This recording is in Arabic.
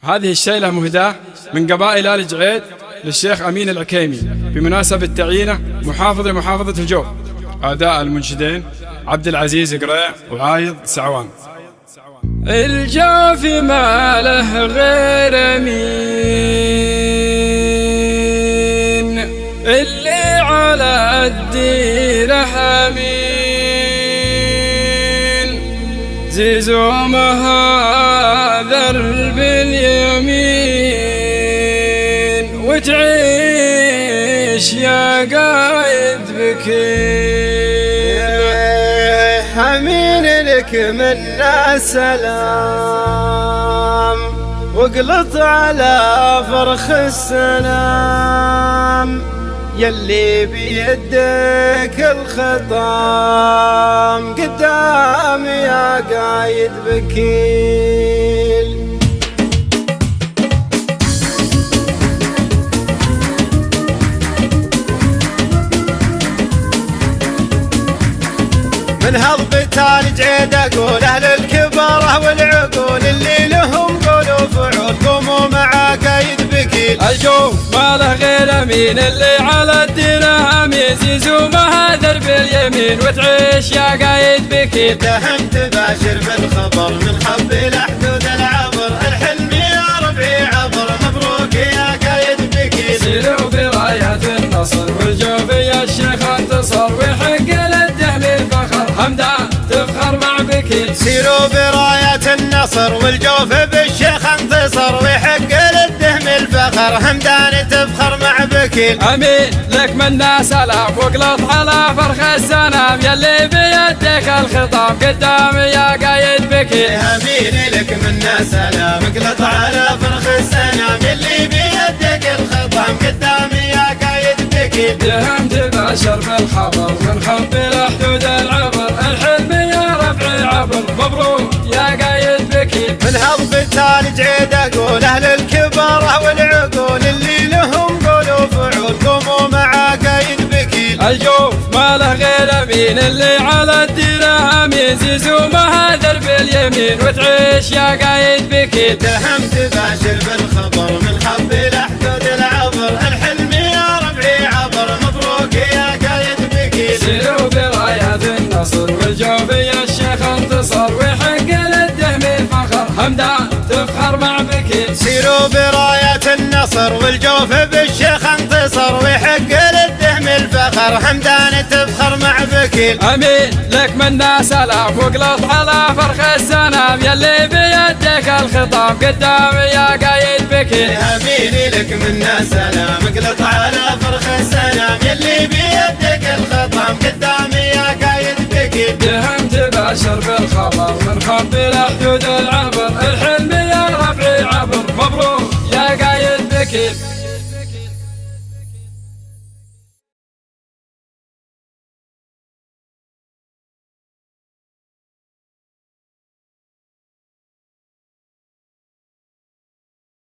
هذه الشيلة مهداة من قبائل آل جعيد للشيخ أمين العكيمي بمناسبة تعيينه محافظ لمحافظة الجوف. أداء المنشدين عبد العزيز قريع وعايض سعوان. الجوف ما له غير أمين، اللي على الدين حمين، زيزوم هذا باليمين، وتعيش يا قايد بكين. حمين لك منا سلام، واقلط على فرخ السلام، يلي بيدك الخطام، قدام يا قايد بكيل. من هضبة آل جعيد أقول أهل الكبارة والعقول، اللي لهم قول وفعول، قوموا مع قايد بكيل. الجوف ما له غير أمين، اللي على الدين حمين، زيزو مهاذر باليمين، وتعيش يا قايد بكيل. دهم تباشر بالخبر من حب إلى حدود العبر، الحلم يا ربعي عبر، مبروك يا قايد بكيل. سيروا براية النصر والجوف يا الشيخ انتصر، ويحق للدهم الفخر، حمدان تفخر مع بكيل. سيروا براية النصر والجوف بالشيخ انتصر، ويحق للدهم الفخر، حمدان تفخر مع بكيل. أمين لك منا سلام، واقلط على فرخ السنام، يلي بيدك الخطام، قدام يا قايد بكيل. أمين لك منا سلام، اقلط على فرخ السنام، يلي بيدك الخطام، قدام يا قايد بكيل. دهم تباشر بالخبر من خب إلى حدود العبر، الحلم يا ربعي عبر، مبروك يا قايد بكيل. من هضبة آل جعيد أقول أهل الكبارة والعقول، اللي لهم قول وفعول، قوموا مع قايد بكيل. الجوف ما له غير أمين، اللي على الدين حمين، زيزو مهاذر باليمين، وتعيش يا قايد بكيل. دهم تباشر بالخبر من حب إلى حدود العبر، الحلم يا ربعي عبر، مبروك يا قايد بكيل. سيروا براية النصر والجوف يا الشيخ انتصر، ويحق للدهم الفخر، حمدان تفخر مع بكيل. سيروا براية النصر والجوف بالشيخ انتصر، ويحق للدهم الفخر، حمدان تفخر مع بكيل. أمين لك منا سلام، واقلط على فرخ السنام، يلي بيدك الخطام، قدام يا قايد بكيل. أمين لك منا سلام، اقلط على فرخ السنام، يلي بيدك الخطام، قدام يا قايد بكيل. دهم تباشر بالخبر